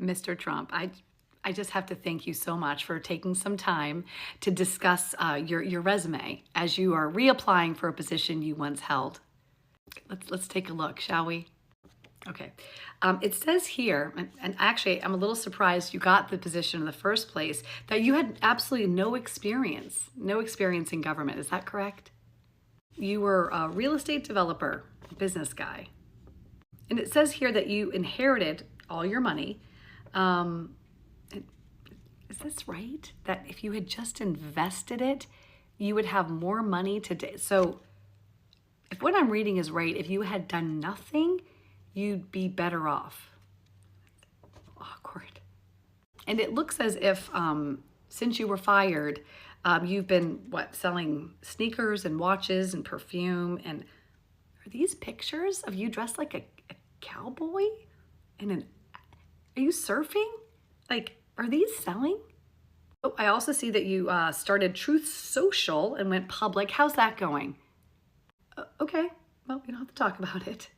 Mr. Trump, I just have to thank you so much for taking some time to discuss your resume as you are reapplying for a position you once held. Let's take a look, shall we? Okay. It says here, and actually I'm a little surprised you got the position in the first place, that you had absolutely no experience in government. Is that correct? You were a real estate developer, business guy. And it says here that you inherited all your money. Is this right? That if you had just invested it, you would have more money today. So if what I'm reading is right, if you had done nothing, you'd be better off. Awkward. And it looks as if since you were fired, you've been, selling sneakers and watches and perfume. And are these pictures of you dressed like a cowboy? Are you surfing? Are these selling? Oh, I also see that you started Truth Social and went public. How's that going? Okay, well, we don't have to talk about it.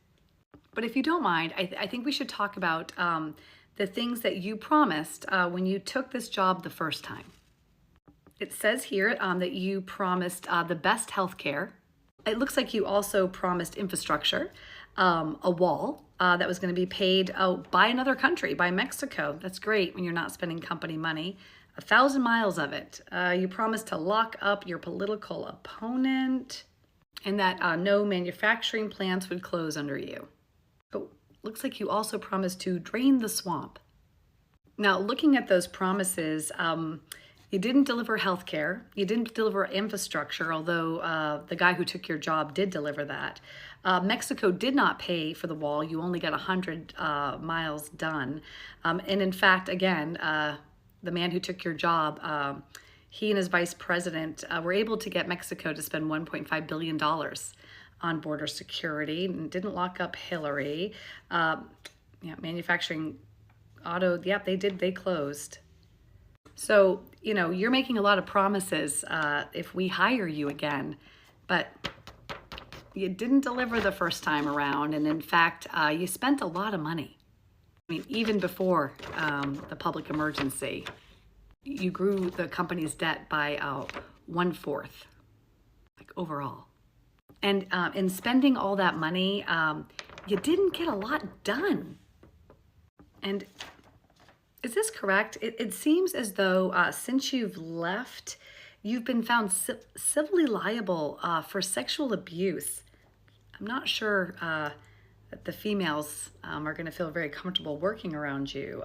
But if you don't mind, I think we should talk about the things that you promised when you took this job the first time. It says here that you promised the best healthcare. It looks like you also promised infrastructure, a wall that was going to be paid by another country, by Mexico. That's great when you're not spending company money. 1,000 miles of it. You promised to lock up your political opponent and that no manufacturing plants would close under you. But looks like you also promised to drain the swamp. Now, looking at those promises, you didn't deliver healthcare. You didn't deliver infrastructure, although the guy who took your job did deliver that. Mexico did not pay for the wall. You only got 100 miles done. And in fact, again, the man who took your job, he and his vice president were able to get Mexico to spend $1.5 billion on border security and didn't lock up Hillary. Manufacturing, auto, they closed. So, you're making a lot of promises if we hire you again, but you didn't deliver the first time around. And in fact, you spent a lot of money. Even before the public emergency, you grew the company's debt by 1/4, overall. And in spending all that money, you didn't get a lot done. And is this correct? It seems as though since you've left, you've been found civilly liable for sexual abuse. I'm not sure that the females are going to feel very comfortable working around you.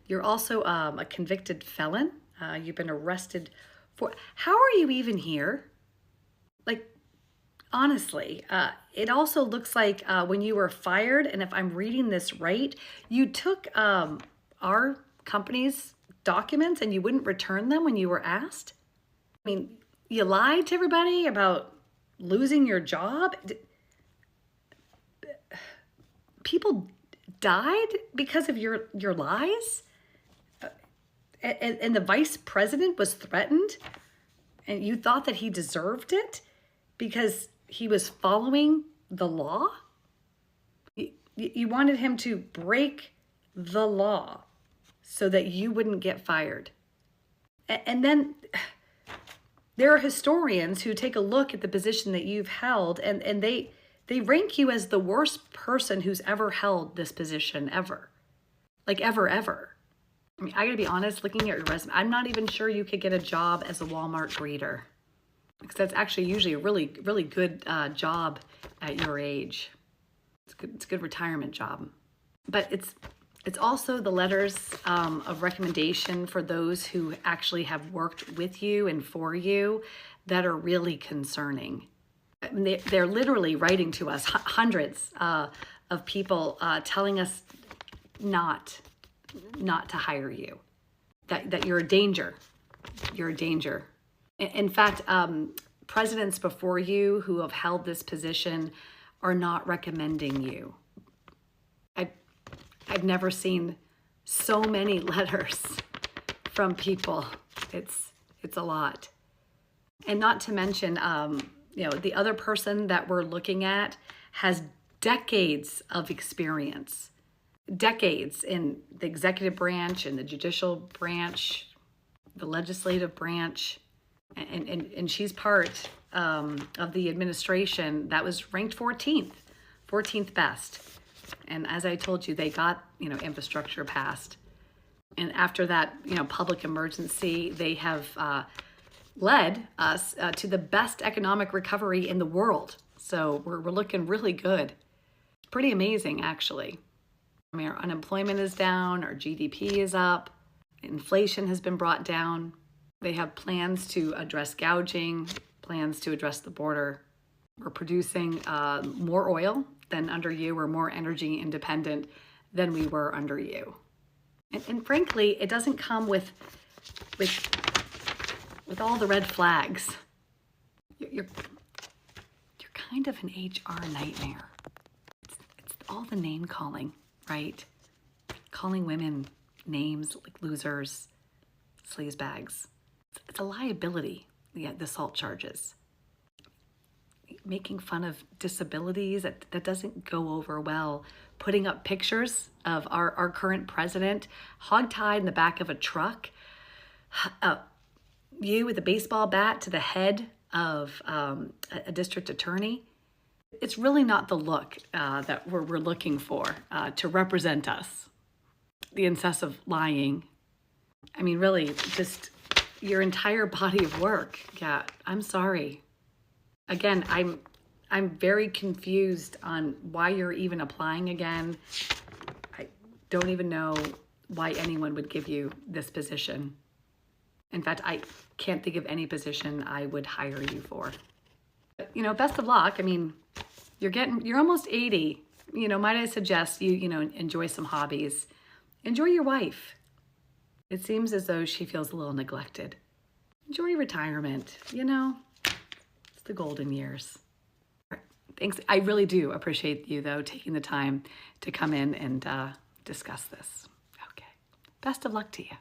You're also a convicted felon. You've been arrested for... How are you even here? Honestly, it also looks like when you were fired, and if I'm reading this right, you took our company's documents and you wouldn't return them when you were asked? You lied to everybody about losing your job? People died because of your lies? And the vice president was threatened? And you thought that he deserved it because he was following the law? You wanted him to break the law so that you wouldn't get fired. And then there are historians who take a look at the position that you've held, and they rank you as the worst person who's ever held this position, ever. Ever. I gotta be honest, looking at your resume, I'm not even sure you could get a job as a Walmart greeter, because that's actually usually a really, really good job at your age. It's a good retirement job. But it's also the letters of recommendation for those who actually have worked with you and for you that are really concerning. They're literally writing to us, hundreds of people telling us not to hire you, that you're a danger. You're a danger. In fact, presidents before you who have held this position are not recommending you. I've never seen so many letters from people. It's a lot. And not to mention, the other person that we're looking at has decades of experience. decades in the executive branch and the judicial branch, the legislative branch, and she's part of the administration that was ranked 14th best. And as I told you, they got, infrastructure passed. And after that, public emergency, they have led us to the best economic recovery in the world. So we're looking really good. Pretty amazing, actually. I mean, our unemployment is down, our GDP is up, inflation has been brought down. They have plans to address gouging, plans to address the border. We're producing more oil than under you. We're more energy independent than we were under you. And frankly, it doesn't come with all the red flags. You're kind of an HR nightmare. It's all the name calling, right? Calling women names like losers, sleazebags. It's a liability, the assault charges. Making fun of disabilities, that doesn't go over well. Putting up pictures of our current president hogtied in the back of a truck. You with a baseball bat to the head of a district attorney. It's really not the look that we're looking for to represent us. The incessant lying. I mean, really, just your entire body of work. Yeah, I'm sorry. Again, I'm very confused on why you're even applying again. I don't even know why anyone would give you this position. In fact, I can't think of any position I would hire you for. But, best of luck. I mean, you're almost 80. Might I suggest you enjoy some hobbies. Enjoy your wife. It seems as though she feels a little neglected. Enjoy retirement. It's the golden years. Thanks. I really do appreciate you, though, taking the time to come in and discuss this. Okay. Best of luck to you.